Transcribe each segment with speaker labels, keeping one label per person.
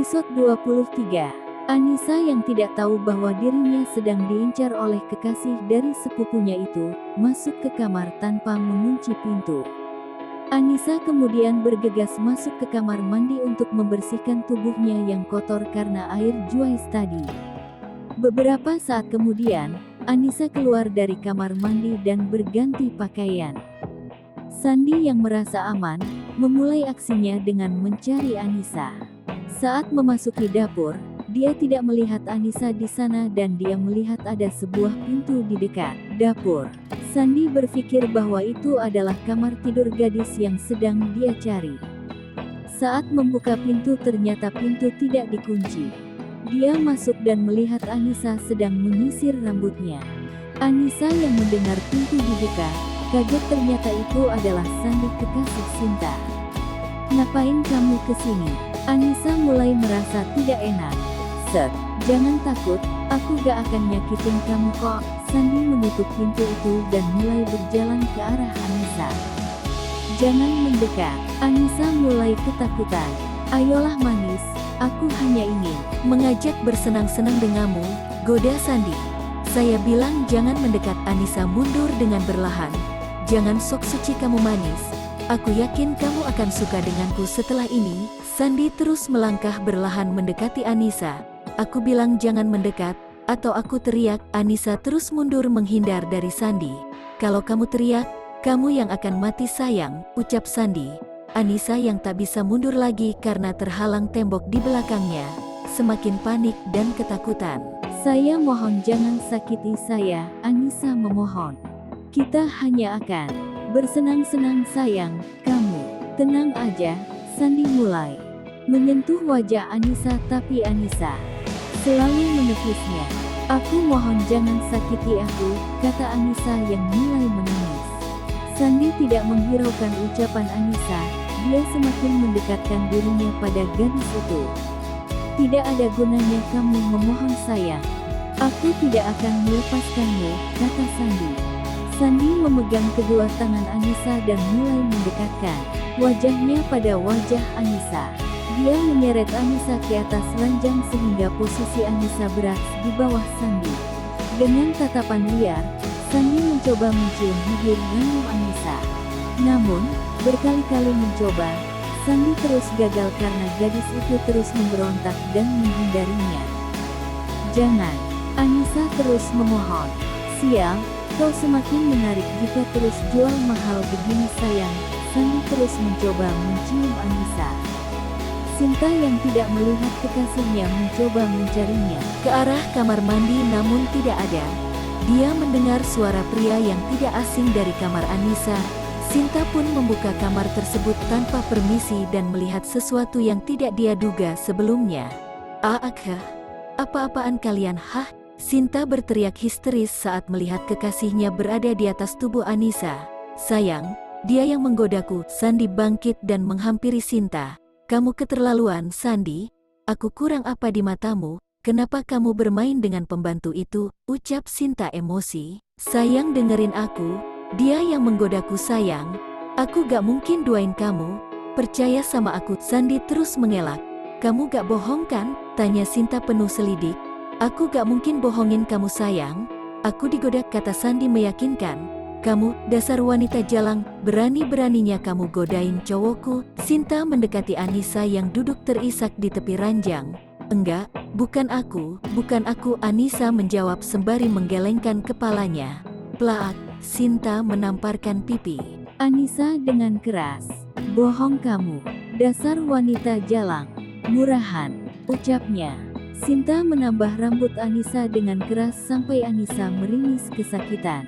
Speaker 1: Episode 23. Anissa yang tidak tahu bahwa dirinya sedang diincar oleh kekasih dari sepupunya itu, masuk ke kamar tanpa mengunci pintu. Anissa kemudian bergegas masuk ke kamar mandi untuk membersihkan tubuhnya yang kotor karena air juais tadi. Beberapa saat kemudian, Anissa keluar dari kamar mandi dan berganti pakaian. Sandi yang merasa aman, memulai aksinya dengan mencari Anissa. Saat memasuki dapur, dia tidak melihat Anissa di sana dan dia melihat ada sebuah pintu di dekat dapur. Sandi berpikir bahwa itu adalah kamar tidur gadis yang sedang dia cari. Saat membuka pintu ternyata pintu tidak dikunci. Dia masuk dan melihat Anissa sedang menyisir rambutnya. Anissa yang mendengar pintu dibuka, kaget ternyata itu adalah Sandi kekasih Sinta. "Ngapain kamu kesini?" Anissa mulai merasa tidak enak. Jangan takut, aku gak akan nyakitin kamu kok." Sandi menutup pintu itu dan mulai berjalan ke arah Anissa. "Jangan mendekat." Anissa mulai ketakutan. "Ayolah manis, aku hanya ingin
Speaker 2: mengajak bersenang-senang denganmu," goda Sandi. "Saya bilang jangan mendekat." Anissa mundur dengan berlahan. "Jangan sok suci kamu manis. Aku yakin kamu akan suka denganku setelah ini." Sandi terus melangkah berlahan mendekati Anissa. "Aku bilang jangan mendekat, atau aku teriak." Anissa terus mundur menghindar dari Sandi. "Kalau kamu teriak, kamu yang akan mati sayang," ucap Sandi. Anissa yang tak bisa mundur lagi karena terhalang tembok di belakangnya, semakin panik dan ketakutan.
Speaker 1: "Saya mohon jangan sakiti saya," Anissa memohon. "Kita hanya akan bersenang-senang sayang, kamu tenang aja." Sandi mulai menyentuh wajah Anissa tapi Anissa selalu menepusnya. "Aku mohon jangan sakiti aku," kata Anissa yang mulai menangis. Sandi tidak menghiraukan ucapan Anissa, dia semakin mendekatkan dirinya pada gadis itu. "Tidak ada gunanya kamu memohon sayang. Aku tidak akan melepaskanmu," kata Sandi. Sandi memegang kedua tangan Anissa dan mulai mendekatkan wajahnya pada wajah Anissa. Dia menyeret Anissa ke atas ranjang sehingga posisi Anissa berat di bawah Sandi. Dengan tatapan liar, Sandi mencoba mencium bibir ranum Anissa. Namun, berkali-kali mencoba, Sandi terus gagal karena gadis itu terus memberontak dan menghindarinya. "Jangan," Anissa terus memohon. "Sial, kau semakin menarik jika terus jual mahal begini sayang." Sandi terus mencoba mencium Anissa. Sinta yang tidak melihat kekasihnya mencoba mencarinya
Speaker 2: ke arah kamar mandi namun tidak ada. Dia mendengar suara pria yang tidak asing dari kamar Anissa. Sinta pun membuka kamar tersebut tanpa permisi dan melihat sesuatu yang tidak dia duga sebelumnya. Apa-apaan kalian?" Sinta berteriak histeris saat melihat kekasihnya berada di atas tubuh Anissa. "Sayang, dia yang menggodaku." Sandi bangkit dan menghampiri Sinta. "Kamu keterlaluan, Sandi. Aku kurang apa di matamu? Kenapa kamu bermain dengan pembantu itu?" ucap Sinta emosi. "Sayang, dengerin aku. Dia yang menggodaku sayang. Aku gak mungkin duain kamu. Percaya sama aku." Sandi terus mengelak. "Kamu gak bohong kan?" tanya Sinta penuh selidik. "Aku gak mungkin bohongin kamu sayang. Aku digoda," kata Sandi meyakinkan. "Kamu, dasar wanita jalang, berani-beraninya kamu godain cowokku." Sinta mendekati Anissa yang duduk terisak di tepi ranjang. "Enggak, bukan aku." Anissa menjawab sembari menggelengkan kepalanya. Plak, Sinta menamparkan pipi
Speaker 1: Anissa dengan keras. "Bohong kamu, dasar wanita jalang, murahan," ucapnya. Sinta menambah rambut Anissa dengan keras sampai Anissa meringis kesakitan.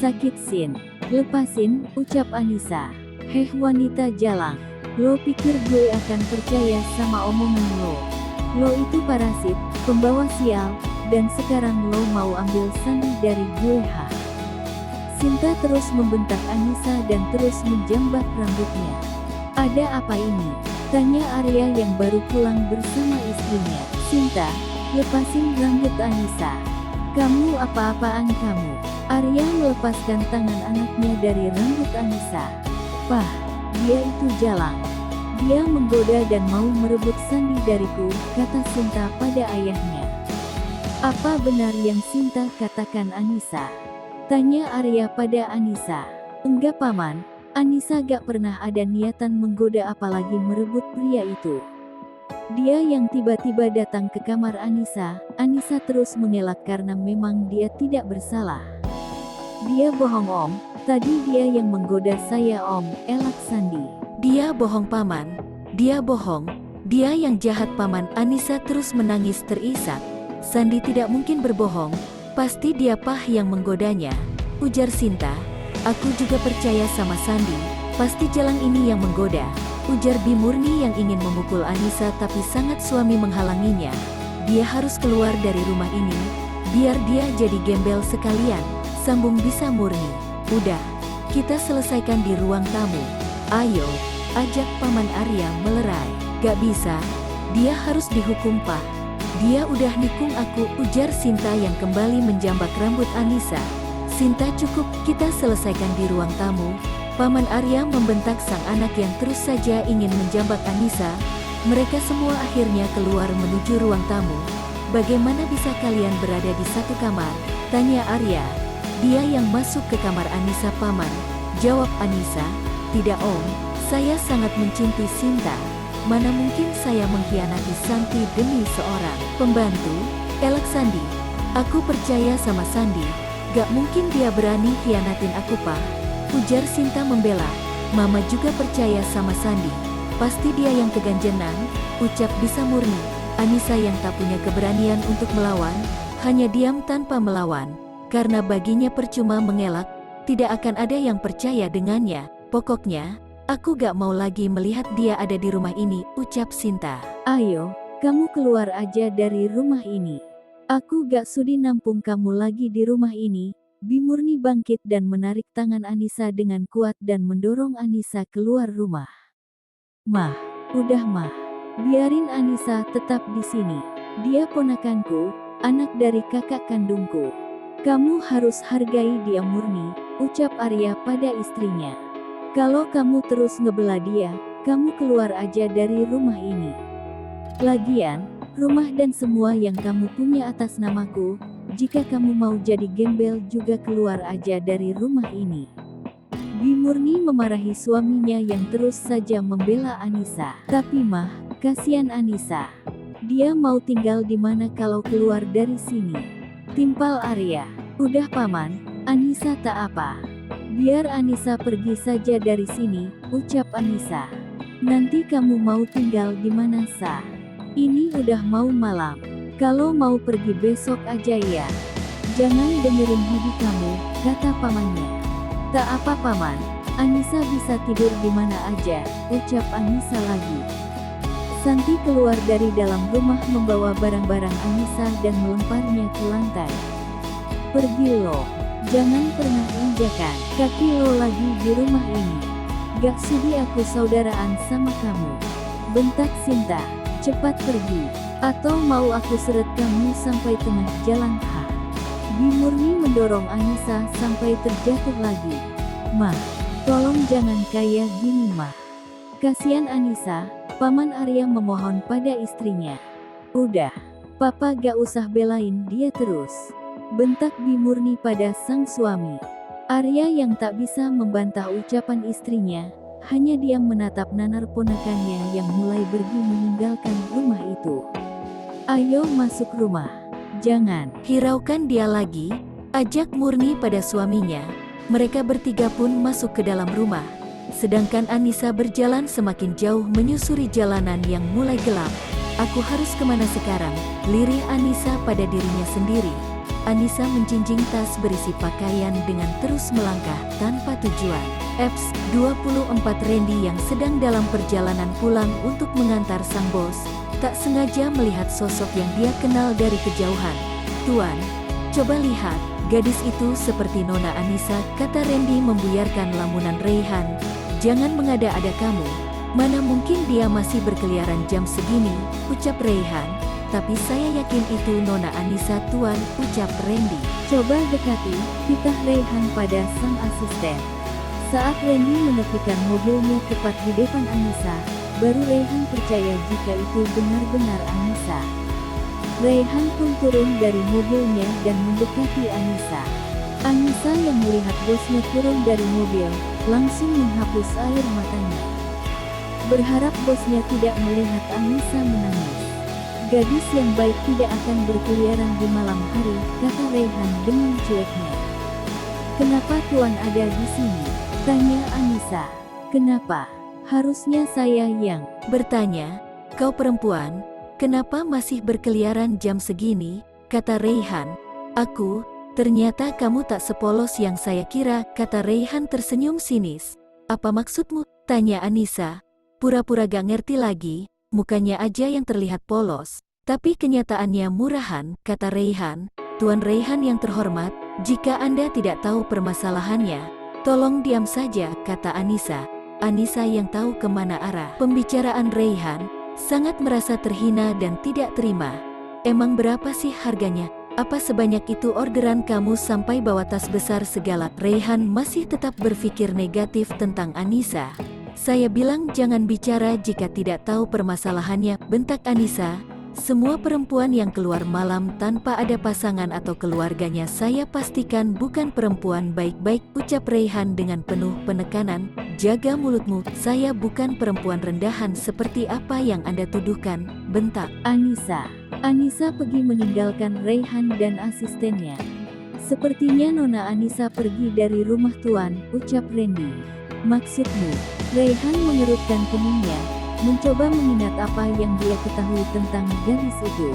Speaker 1: "Sakit Sin, lepasin," ucap Anissa. "Heh wanita jalang, lo pikir gue akan percaya sama omongan lo? Lo itu parasit, pembawa sial, dan sekarang lo mau ambil Sandi dari gue." Sinta terus membentak Anissa dan terus menjambat rambutnya. "Ada apa ini?" tanya Arya yang baru pulang bersama istrinya. "Sinta, lepasin rambut Anissa. Kamu apa-apaan kamu?" Arya melepaskan tangan anaknya dari rambut Anissa. "Pah, dia itu jalang. Dia menggoda dan mau merebut Sandi dariku, kata Sinta pada ayahnya. Apa benar yang Sinta katakan Anissa? Tanya Arya pada Anissa. Enggak paman, Anissa gak pernah ada niatan menggoda apalagi merebut pria itu. Dia yang tiba-tiba datang ke kamar Anissa. Anissa terus mengelak karena memang dia tidak bersalah. Dia bohong om, tadi dia yang menggoda saya om, elak Sandi.
Speaker 2: Dia bohong paman, dia bohong, dia yang jahat paman. Anissa terus menangis terisak. Sandi tidak mungkin berbohong, pasti dia Pah yang menggodanya, ujar Sinta. Aku juga percaya sama Sandi, pasti Jalang ini yang menggoda, ujar Bimurni yang ingin memukul Anissa tapi sangat suami menghalanginya. Dia harus keluar dari rumah ini, biar dia jadi gembel sekalian, sambung Bisa Murni. Udah, kita selesaikan di ruang tamu. Ayo, ajak Paman Arya melerai. Gak bisa, dia harus dihukum Pah. Dia udah nikung aku, ujar Sinta yang kembali menjambak rambut Anissa. Sinta cukup, kita selesaikan di ruang tamu. Paman Arya membentak sang anak yang terus saja ingin menjambak Anissa. Mereka semua akhirnya keluar menuju ruang tamu. Bagaimana bisa kalian berada di satu kamar? Tanya Arya. Dia yang masuk ke kamar Anissa paman. Jawab Anissa. Tidak om, saya sangat mencintai Sinta. Mana mungkin saya mengkhianati Santi demi seorang pembantu? Elak Sandi. Aku percaya sama Sandi. Gak mungkin dia berani khianatin aku Pak, ujar Sinta membela. Mama juga percaya sama Sandi. Pasti dia yang keganjenan, ucap Bisa Murni. Anissa yang tak punya keberanian untuk melawan, hanya diam tanpa melawan. Karena baginya percuma mengelak, tidak akan ada yang percaya dengannya. Pokoknya, aku gak mau lagi melihat dia ada di rumah ini, ucap Sinta.
Speaker 1: Ayo, kamu keluar aja dari rumah ini. Aku gak sudi nampung kamu lagi di rumah ini. Bimurni bangkit dan menarik tangan Anissa dengan kuat dan mendorong Anissa keluar rumah. Mah, udah mah. Biarin Anissa tetap di sini. Dia ponakanku, anak dari kakak kandungku. Kamu harus hargai dia Murni, ucap Arya pada istrinya. Kalau kamu terus ngebela dia, kamu keluar aja dari rumah ini. Lagian, rumah dan semua yang kamu punya atas namaku. Jika kamu mau jadi gembel juga keluar aja dari rumah ini. Bimurni memarahi suaminya yang terus saja membela Anissa. Tapi mah, kasihan Anissa. Dia mau tinggal di mana kalau keluar dari sini? Timpal Arya. Udah paman, Anissa tak apa. Biar Anissa pergi saja dari sini, ucap Anissa. Nanti kamu mau tinggal di mana Sa? Ini udah mau malam. Kalau mau pergi besok aja ya. Jangan dengerin bibi kamu, kata pamannya. Tak apa paman, Anissa bisa tidur di mana aja, ucap Anissa lagi. Santi keluar dari dalam rumah membawa barang-barang Anissa dan melemparnya ke lantai. Pergi lo, jangan pernah injakan kaki lo lagi di rumah ini. Gak sudi aku saudaraan sama kamu, bentak Sinta. Cepat pergi, atau mau aku seret kamu sampai tengah jalan. Bimurni mendorong Anissa sampai terjatuh lagi. Mah, tolong jangan kayak gini mah. Kasihan Anissa, Paman Arya memohon pada istrinya. Udah, papa gak usah belain dia terus, bentak Bimurni pada sang suami. Arya yang tak bisa membantah ucapan istrinya, hanya diam menatap nanar ponakannya yang mulai pergi meninggalkan rumah itu. Ayo masuk rumah. Jangan
Speaker 2: hiraukan dia lagi, ajak Murni pada suaminya. Mereka bertiga pun masuk ke dalam rumah. Sedangkan Anissa berjalan semakin jauh menyusuri jalanan yang mulai gelap. Aku harus kemana sekarang? Lirih Anissa pada dirinya sendiri. Anissa menjinjing tas berisi pakaian dengan terus melangkah tanpa tujuan. Eps, 24 Randy yang sedang dalam perjalanan pulang untuk mengantar sang bos, tak sengaja melihat sosok yang dia kenal dari kejauhan. Tuan, coba lihat, gadis itu seperti Nona Anissa, kata Randy membuyarkan lamunan Raihan. Jangan mengada-ada kamu, mana mungkin dia masih berkeliaran jam segini, ucap Raihan. Tapi saya yakin itu Nona Anissa tuan, ucap Randy.
Speaker 1: Coba dekati, titah Raihan pada sang asisten. Saat Randy menepikan mobilnya tepat di depan Anissa, baru Raihan percaya jika itu benar-benar Anissa. Raihan pun turun dari mobilnya dan mendekati Anissa. Anissa yang melihat bosnya turun dari mobil, langsung menghapus air matanya. Berharap bosnya tidak melihat Anissa menangis. Gadis yang baik tidak akan berkeliaran di malam hari, kata Raihan dengan cueknya. Kenapa Tuan ada di sini? Tanya Anissa. Kenapa? Harusnya saya yang
Speaker 2: bertanya. Kau perempuan, kenapa masih berkeliaran jam segini? Kata Raihan. Aku, ternyata kamu tak sepolos yang saya kira, kata Raihan tersenyum sinis. Apa maksudmu? Tanya Anissa. Pura-pura gak ngerti lagi, mukanya aja yang terlihat polos. Tapi kenyataannya murahan, kata Raihan. Tuan Raihan yang terhormat, jika Anda tidak tahu permasalahannya, tolong diam saja, kata Anissa. Anissa yang tahu kemana arah pembicaraan Raihan, sangat merasa terhina dan tidak terima. Emang berapa sih harganya? Apa sebanyak itu orderan kamu sampai bawa tas besar segala? Raihan masih tetap berpikir negatif tentang Anissa. Saya bilang jangan bicara jika tidak tahu permasalahannya, bentak Anissa. Semua perempuan yang keluar malam tanpa ada pasangan atau keluarganya saya pastikan bukan perempuan baik-baik, ucap Raihan dengan penuh penekanan. Jaga mulutmu, saya bukan perempuan rendahan seperti apa yang Anda tuduhkan, bentak
Speaker 1: Anissa. Anissa pergi meninggalkan Raihan dan asistennya. Sepertinya Nona Anissa pergi dari rumah Tuan, ucap Randy. Maksudmu? Raihan mengerutkan keningnya, mencoba mengingat apa yang dia ketahui tentang gadis itu.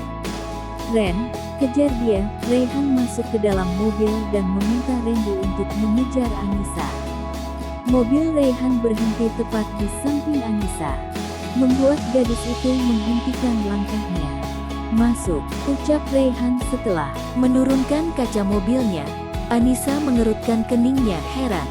Speaker 1: Ren, kejar dia. Raihan masuk ke dalam mobil dan meminta Randy untuk mengejar Anissa. Mobil Raihan berhenti tepat di samping Anissa, membuat gadis itu menghentikan langkahnya. Masuk, ucap Raihan setelah menurunkan kaca mobilnya. Anissa mengerutkan keningnya heran.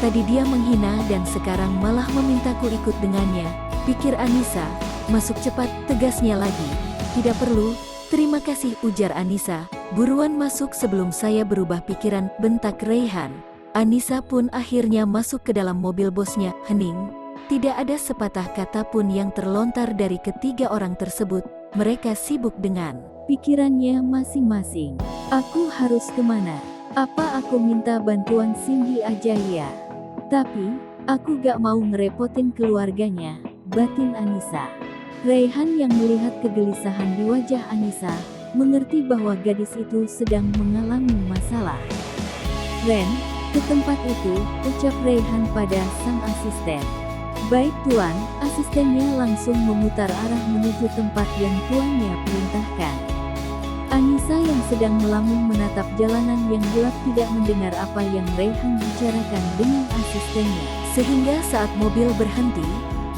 Speaker 1: Tadi dia menghina dan sekarang malah memintaku ikut dengannya, pikir Anissa. Masuk cepat, tegasnya lagi. Tidak perlu, terima kasih, ujar Anissa. Buruan masuk sebelum saya berubah pikiran, bentak Raihan. Anissa pun akhirnya masuk ke dalam mobil bosnya. Hening. Tidak ada sepatah kata pun yang terlontar dari ketiga orang tersebut. Mereka sibuk dengan pikirannya masing-masing. Aku harus kemana? Apa aku minta bantuan Cindy aja ya? Tapi, aku gak mau ngerepotin keluarganya, batin Anissa. Raihan yang melihat kegelisahan di wajah Anissa, mengerti bahwa gadis itu sedang mengalami masalah. Ren, ke tempat itu, ucap Raihan pada sang asisten. Baik Tuan, asistennya langsung memutar arah menuju tempat yang tuannya perintahkan. Anissa yang sedang melamun menatap jalanan yang gelap tidak mendengar apa yang Raihan bicarakan dengan asistennya. Sehingga saat mobil berhenti,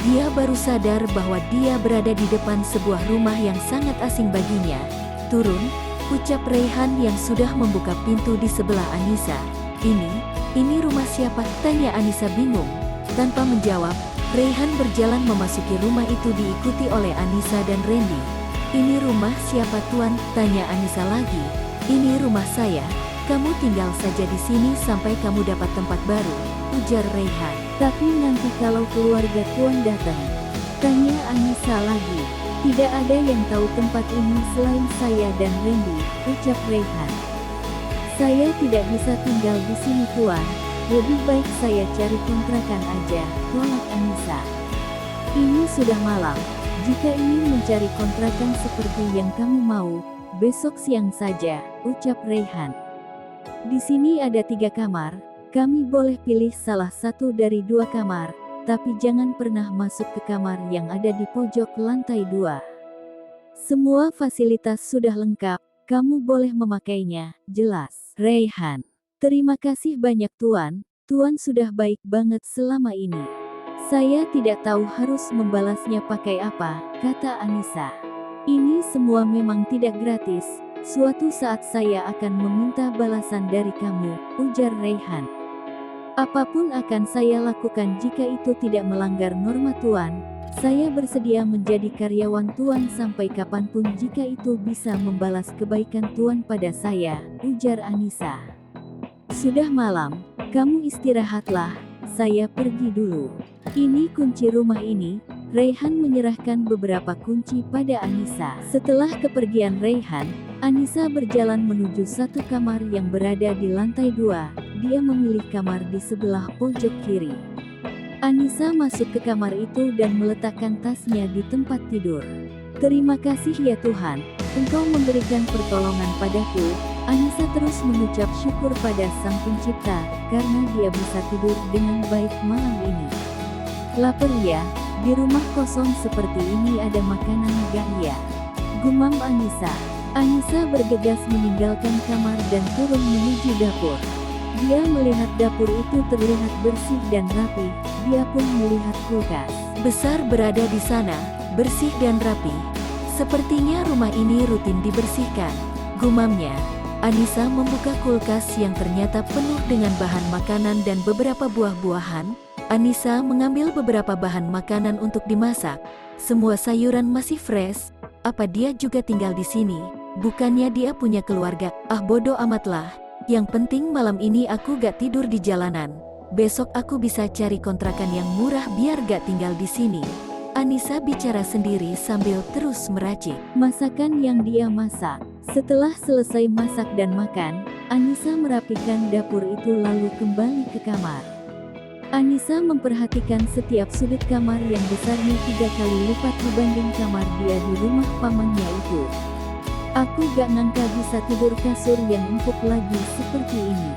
Speaker 1: dia baru sadar bahwa dia berada di depan sebuah rumah yang sangat asing baginya. Turun, ucap Raihan yang sudah membuka pintu di sebelah Anissa. Ini rumah siapa? Tanya Anissa bingung. Tanpa menjawab, Raihan berjalan memasuki rumah itu diikuti oleh Anissa dan Randy. Ini rumah siapa Tuan? Tanya Anissa lagi. Ini rumah saya. Kamu tinggal saja di sini sampai kamu dapat tempat baru, ujar Raihan. Tapi nanti kalau keluarga Tuan datang, tanya Anissa lagi. Tidak ada yang tahu tempat ini selain saya dan Randy, ucap Raihan. Saya tidak bisa tinggal di sini Tuan. Lebih baik saya cari kontrakan aja, tolak Anissa. Ini sudah malam. Jika ingin mencari kontrakan seperti yang kamu mau, besok siang saja, ucap Raihan. Di sini ada 3 kamar, kami boleh pilih salah satu dari 2 kamar, tapi jangan pernah masuk ke kamar yang ada di pojok lantai 2. Semua fasilitas sudah lengkap, kamu boleh memakainya, jelas Raihan. Terima kasih banyak Tuan, Tuan sudah baik banget selama ini. Saya tidak tahu harus membalasnya pakai apa, kata Anissa. Ini semua memang tidak gratis, suatu saat saya akan meminta balasan dari kamu, ujar Raihan. Apapun akan saya lakukan jika itu tidak melanggar norma Tuan. Saya bersedia menjadi karyawan Tuan sampai kapanpun jika itu bisa membalas kebaikan Tuan pada saya, ujar Anissa. Sudah malam, kamu istirahatlah, saya pergi dulu. Ini kunci rumah ini. Raihan menyerahkan beberapa kunci pada Anissa. Setelah kepergian Raihan, Anissa berjalan menuju satu kamar yang berada di lantai 2. Dia memilih kamar di sebelah pojok kiri. Anissa masuk ke kamar itu dan meletakkan tasnya di tempat tidur. "Terima kasih ya Tuhan, Engkau memberikan pertolongan padaku." Anissa terus mengucap syukur pada Sang Pencipta, karena dia bisa tidur dengan baik malam ini. "Lapar ya? Di rumah kosong seperti ini ada makanan gak ya?" gumam Anissa. Anissa bergegas meninggalkan kamar dan turun menuju dapur. Dia melihat dapur itu terlihat bersih dan rapi. Dia pun melihat kulkas
Speaker 2: Besar berada di sana, bersih dan rapi. Sepertinya rumah ini rutin dibersihkan, gumamnya. Anissa membuka kulkas yang ternyata penuh dengan bahan makanan dan beberapa buah-buahan. Anissa mengambil beberapa bahan makanan untuk dimasak. Semua sayuran masih fresh. Apa dia juga tinggal di sini? Bukannya dia punya keluarga? Ah, bodoh amatlah. Yang penting malam ini aku gak tidur di jalanan. Besok aku bisa cari kontrakan yang murah biar gak tinggal di sini. Anissa bicara sendiri sambil terus meracik
Speaker 1: masakan yang dia masak. Setelah selesai masak dan makan, Anissa merapikan dapur itu lalu kembali ke kamar. Anissa memperhatikan setiap sudut kamar yang besarnya 3 kali lipat dibanding kamar dia di rumah pamannya itu. "Aku gak nyangka bisa tidur kasur yang empuk lagi seperti ini.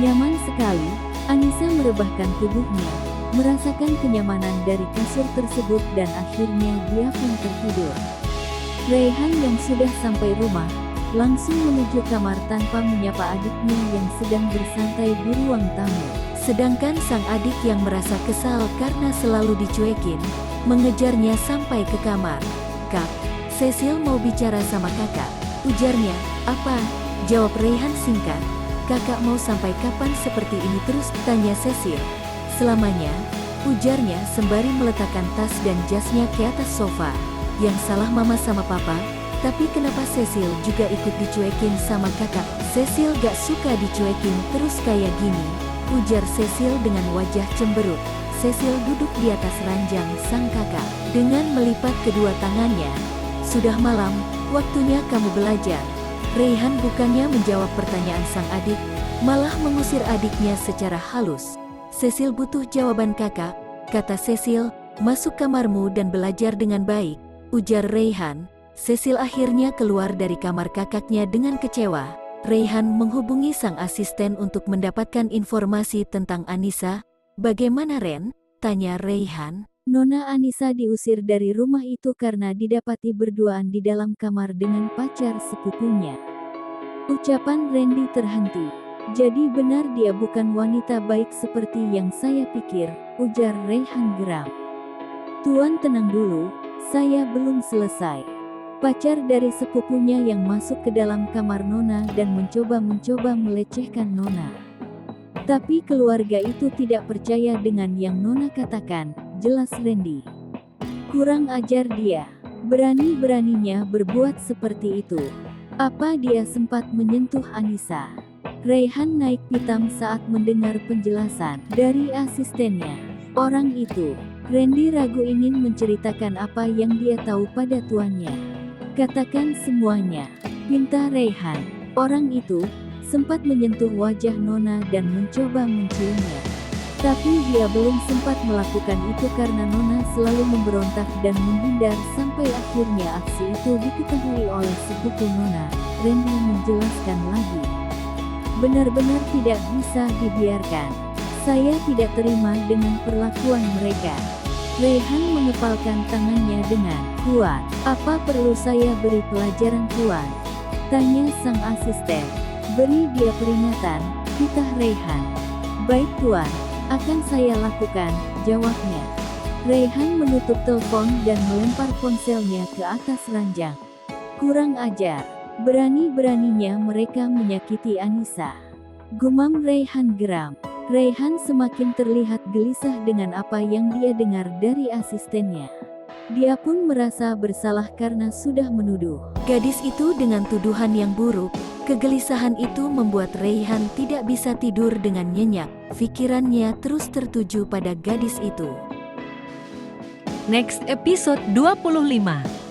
Speaker 1: Nyaman sekali." Anissa merebahkan tubuhnya, merasakan kenyamanan dari kasur tersebut dan akhirnya dia pun tertidur. Raihan yang sudah sampai rumah, langsung menuju kamar tanpa menyapa adiknya yang sedang bersantai di ruang tamu.
Speaker 2: Sedangkan sang adik yang merasa kesal karena selalu dicuekin, mengejarnya sampai ke kamar. "Kak, Cecil mau bicara sama kakak," ujarnya. "Apa?" jawab Raihan singkat. "Kakak mau sampai kapan seperti ini terus?" tanya Cecil. "Selamanya," ujarnya sembari meletakkan tas dan jasnya ke atas sofa. "Yang salah mama sama papa, tapi kenapa Cecil juga ikut dicuekin sama kakak?" "Cecil gak suka dicuekin terus kayak gini," ujar Cecil dengan wajah cemberut. Cecil duduk di atas ranjang sang kakak dengan melipat kedua tangannya. "Sudah malam, waktunya kamu belajar." Raihan bukannya menjawab pertanyaan sang adik, malah mengusir adiknya secara halus. "Cecil butuh jawaban kakak," kata Cecil. "Masuk kamarmu dan belajar dengan baik," ujar Raihan. Cecil akhirnya keluar dari kamar kakaknya dengan kecewa. Raihan menghubungi sang asisten untuk mendapatkan informasi tentang Anissa. "Bagaimana Ren?" tanya Raihan.
Speaker 1: Nona Anissa diusir dari rumah itu karena didapati berduaan di dalam kamar dengan pacar sepupunya. Ucapan Randy terhenti. "Jadi benar dia bukan wanita baik seperti yang saya pikir," ujar Raihan geram. "Tuan tenang dulu, saya belum selesai." Pacar dari sepupunya yang masuk ke dalam kamar Nona dan mencoba melecehkan Nona. Tapi keluarga itu tidak percaya dengan yang Nona katakan, jelas Randy. "Kurang ajar dia. Berani-beraninya berbuat seperti itu. Apa dia sempat menyentuh Anissa?" Raihan naik pitam saat mendengar penjelasan dari asistennya. "Orang itu, Randy ragu ingin menceritakan apa yang dia tahu pada tuannya." "Katakan semuanya," pinta Raihan. Orang itu sempat menyentuh wajah Nona dan mencoba menciumnya. Tapi dia belum sempat melakukan itu karena Nona selalu memberontak dan menghindar sampai akhirnya aksi itu diketahui oleh sepupu Nona. Randy menjelaskan lagi. "Benar-benar tidak bisa dibiarkan. Saya tidak terima dengan perlakuan mereka." Raihan mengepalkan tangannya dengan kuat. "Apa perlu saya beri pelajaran tuan?" tanya sang asisten. "Beri dia peringatan," titah Raihan. "Baik tuan, akan saya lakukan," jawabnya. Raihan menutup telepon dan melempar ponselnya ke atas ranjang. "Kurang ajar. Berani-beraninya mereka menyakiti Anissa," gumam Raihan geram. Raihan semakin terlihat gelisah dengan apa yang dia dengar dari asistennya. Dia pun merasa bersalah karena sudah menuduh
Speaker 2: gadis itu dengan tuduhan yang buruk. Kegelisahan itu membuat Raihan tidak bisa tidur dengan nyenyak. Pikirannya terus tertuju pada gadis itu.
Speaker 3: Next episode 25.